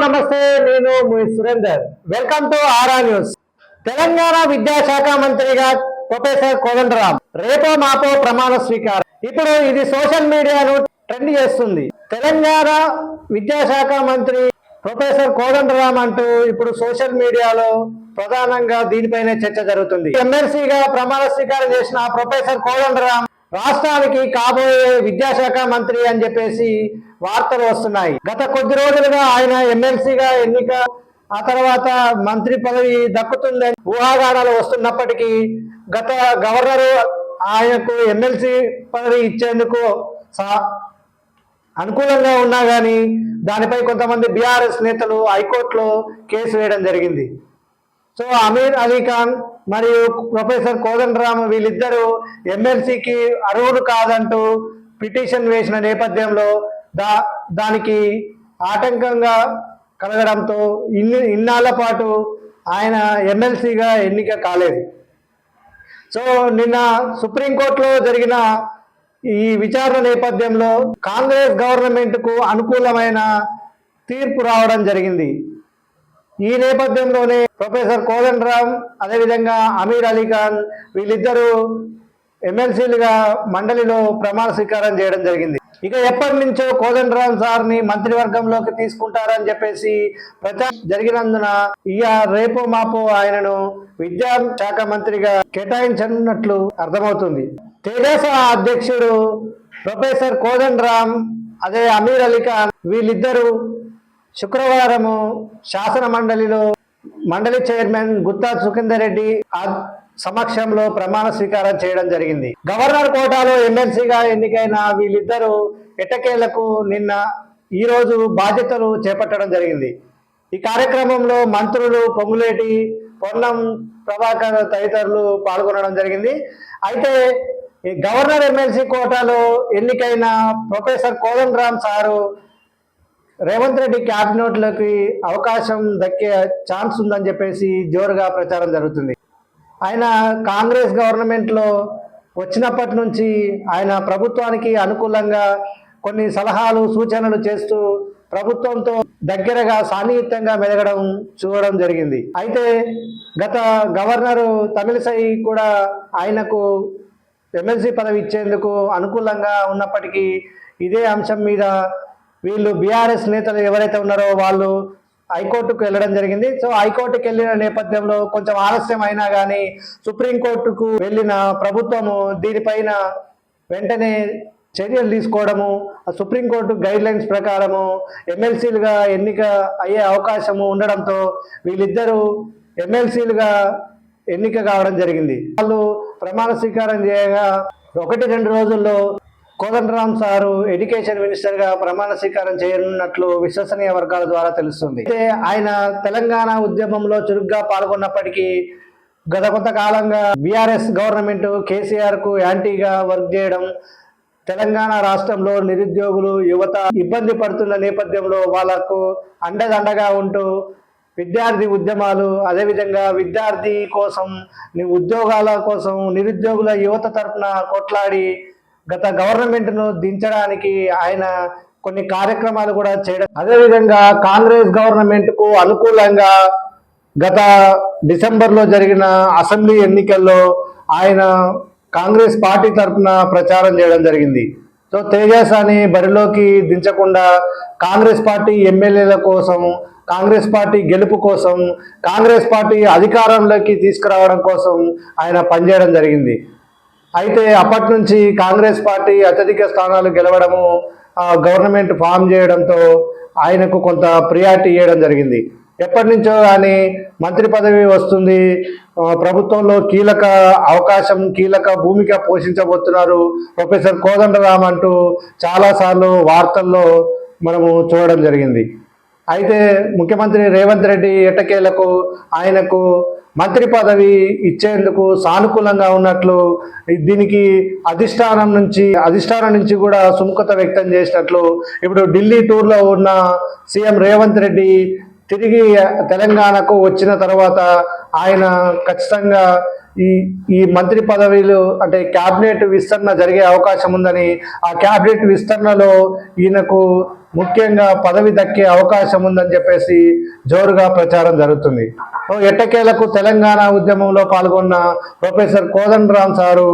నమస్తే, నేను మీ Surender. Welcome to RR news. Telangana విద్యాశాఖ మంత్రిగా ప్రొఫెసర్ కోదండరామ్ రేపో మాపో ప్రమాణ స్వీకారం. ఇప్పుడు ఇది సోషల్ మీడియాను ట్రెండ్ చేస్తుంది. తెలంగాణ విద్యాశాఖ మంత్రి ప్రొఫెసర్ కోదండరామ్ అంటూ ఇప్పుడు సోషల్ మీడియాలో ప్రధానంగా దీనిపైనే చర్చ జరుగుతుంది. ఎమ్మెల్సీగా ప్రమాణ స్వీకారం చేసిన ప్రొఫెసర్ కోదండరామ్ రాష్ట్రానికి కాబోయే విద్యాశాఖ మంత్రి అని చెప్పేసి వార్తలు వస్తున్నాయి. గత కొద్ది రోజులుగా ఆయన ఎమ్మెల్సీగా ఎన్నిక, ఆ తర్వాత మంత్రి పదవి దక్కుతుందని ఊహాగానాలు వస్తున్నప్పటికీ గత గవర్నరు ఆయనకు ఎమ్మెల్సీ పదవి ఇచ్చేందుకు అనుకూలంగా ఉన్నా కానీ దానిపై కొంతమంది బీఆర్ఎస్ నేతలు హైకోర్టులో కేసు వేయడం జరిగింది. సో అమీర్ అలీ ఖాన్ మరియు ప్రొఫెసర్ కోదండరామ్ వీళ్ళిద్దరూ ఎమ్మెల్సీకి అర్హులు కాదంటూ పిటిషన్ వేసిన నేపథ్యంలో దానికి ఆటంకంగా కలగడంతో ఇన్నాళ్ల పాటు ఆయన ఎమ్మెల్సీగా ఎన్నిక కాలేదు. సో నిన్న సుప్రీంకోర్టులో జరిగిన ఈ విచారణ నేపథ్యంలో కాంగ్రెస్ గవర్నమెంట్కు అనుకూలమైన తీర్పు రావడం జరిగింది. ఈ నేపథ్యంలోనే ప్రొఫెసర్ కోదండరామ్ అదేవిధంగా అమీర్ అలీ ఖాన్ వీళ్ళిద్దరూ ఎమ్మెల్సీలుగా మండలిలో ప్రమాణ స్వీకారం చేయడం జరిగింది. ఇక ఎప్పటి నుంచో కోదండరామ్ సార్ని మంత్రివర్గంలోకి తీసుకుంటారని చెప్పేసి ప్రచారం జరిగినందున రేపో మాపో ఆయనను విద్యాశాఖ మంత్రిగా కేటాయించనున్నట్లు అర్థమవుతుంది. తెదేస అధ్యక్షుడు ప్రొఫెసర్ కోదండరామ్ అదే అమీర్ అలీ ఖాన్ వీళ్ళిద్దరూ శుక్రవారము శాసన మండలి చైర్మన్ గుత్తా సుఖేందర్ రెడ్డి సమక్షంలో ప్రమాణ స్వీకారం చేయడం జరిగింది. గవర్నర్ కోటాలో ఎమ్మెల్సీగా ఎన్నికైన వీళ్ళిద్దరూ ఎట్టకేలకు ఈ రోజు బాధ్యతలు చేపట్టడం జరిగింది. ఈ కార్యక్రమంలో మంత్రులు పొంగులేటి, పొన్నం ప్రభాకర్ తదితరులు పాల్గొనడం జరిగింది. అయితే గవర్నర్ ఎమ్మెల్సీ కోటాలో ఎన్నికైన ప్రొఫెసర్ కోదండరామ్ సారు రేవంత్ రెడ్డి క్యాబినెట్లోకి అవకాశం దక్కే ఛాన్స్ ఉందని చెప్పేసి జోరుగా ప్రచారం జరుగుతుంది. ఆయన కాంగ్రెస్ గవర్నమెంట్లో వచ్చినప్పటి నుంచి ఆయన ప్రభుత్వానికి అనుకూలంగా కొన్ని సలహాలు సూచనలు చేస్తూ ప్రభుత్వంతో దగ్గరగా సాన్నిహిత్యంగా మెదగడం చూడడం జరిగింది. అయితే గత గవర్నరు తమిళిసై కూడా ఆయనకు ఎమ్మెల్సీ పదవి ఇచ్చేందుకు అనుకూలంగా ఉన్నప్పటికీ ఇదే అంశం మీద వీళ్ళు బీఆర్ఎస్ నేతలు ఎవరైతే ఉన్నారో వాళ్ళు హైకోర్టుకు వెళ్ళడం జరిగింది. సో హైకోర్టుకు వెళ్ళిన నేపథ్యంలో కొంచెం ఆలస్యం అయినా కానీ సుప్రీంకోర్టుకు వెళ్ళిన ప్రభుత్వము దీనిపైన వెంటనే చర్యలు తీసుకోవడము, సుప్రీంకోర్టు గైడ్ లైన్స్ ప్రకారము ఎమ్మెల్సీలుగా ఎన్నిక అయ్యే అవకాశము ఉండడంతో వీళ్ళిద్దరూ ఎమ్మెల్సీలుగా ఎన్నిక కావడం జరిగింది. వాళ్ళు ప్రమాణ స్వీకారం చేయగా 1-2 రోజుల్లో కోదండరామ్ సారు ఎడ్యుకేషన్ మినిస్టర్గా ప్రమాణ స్వీకారం చేయనున్నట్లు విశ్వసనీయ వర్గాల ద్వారా తెలుస్తుంది. అయితే ఆయన తెలంగాణ ఉద్యమంలో చురుగ్గా పాల్గొన్నప్పటికీ గత కొంతకాలంగా బీఆర్ఎస్ గవర్నమెంట్ కేసీఆర్కు యాంటీగా వర్క్ చేయడం, తెలంగాణ రాష్ట్రంలో నిరుద్యోగులు యువత ఇబ్బంది పడుతున్న నేపథ్యంలో వాళ్లకు అండదండగా ఉంటూ విద్యార్థి ఉద్యమాలు, అదేవిధంగా విద్యార్థి కోసం ఉద్యోగాల కోసం నిరుద్యోగుల యువత తరఫున కొట్లాడి గత గవర్నమెంట్ను దించడానికి ఆయన కొన్ని కార్యక్రమాలు కూడా చేయడం, అదేవిధంగా కాంగ్రెస్ గవర్నమెంట్కు అనుకూలంగా గత డిసెంబర్లో జరిగిన అసెంబ్లీ ఎన్నికల్లో ఆయన కాంగ్రెస్ పార్టీ తరఫున ప్రచారం చేయడం జరిగింది. సో తేజస్ని బరిలోకి దించకుండా కాంగ్రెస్ పార్టీ ఎమ్మెల్యేల కోసం, కాంగ్రెస్ పార్టీ గెలుపు కోసం, కాంగ్రెస్ పార్టీ అధికారంలోకి తీసుకురావడం కోసం ఆయన పనిచేయడం జరిగింది. అయితే అప్పటి నుంచి కాంగ్రెస్ పార్టీ అత్యధిక స్థానాలు గెలవడము, గవర్నమెంట్ ఫామ్ చేయడంతో ఆయనకు కొంత ప్రియారిటీ ఇవ్వడం జరిగింది. ఎప్పటి నుంచో కానీ మంత్రి పదవి వస్తుంది, ప్రభుత్వంలో కీలక అవకాశం, కీలక భూమిక పోషించబోతున్నారు ప్రొఫెసర్ కోదండరామ్ అంటూ చాలాసార్లు వార్తల్లో మనము చూడడం జరిగింది. అయితే ముఖ్యమంత్రి రేవంత్ రెడ్డి ఎట్టకేలకు ఆయనకు మంత్రి పదవి ఇచ్చేందుకు సానుకూలంగా ఉన్నట్లు, దీనికి అధిష్టానం నుంచి కూడా సుముఖత వ్యక్తం చేసినట్లు ఇప్పుడు ఢిల్లీ టూర్లో ఉన్న సీఎం రేవంత్ రెడ్డి తిరిగి తెలంగాణకు వచ్చిన తర్వాత ఆయన ఖచ్చితంగా ఈ మంత్రి పదవిలు అంటే క్యాబినెట్ విస్తరణ జరిగే అవకాశం ఉందని, ఆ క్యాబినెట్ విస్తరణలో ఈయనకు ముఖ్యంగా పదవి దక్కే అవకాశం ఉందని చెప్పేసి జోరుగా ప్రచారం జరుగుతుంది. ఎట్టకేలకు తెలంగాణ ఉద్యమంలో పాల్గొన్న ప్రొఫెసర్ కోదండరాం సారు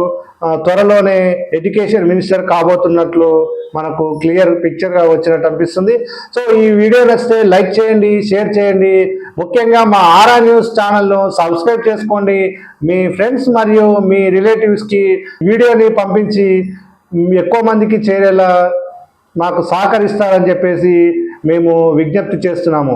త్వరలోనే ఎడ్యుకేషన్ మినిస్టర్ కాబోతున్నట్లు మనకు క్లియర్ పిక్చర్గా వచ్చినట్టు అనిపిస్తుంది. సో ఈ వీడియో నచ్చితే లైక్ చేయండి, షేర్ చేయండి. ముఖ్యంగా మా ఆరా న్యూస్ ఛానల్ను సబ్స్క్రైబ్ చేసుకోండి. మీ ఫ్రెండ్స్ మరియు మీ రిలేటివ్స్కి వీడియోని పంపించి ఎక్కువ మందికి చేరేలా మాకు సహకరిస్తారని చెప్పేసి మేము విజ్ఞప్తి చేస్తున్నాము.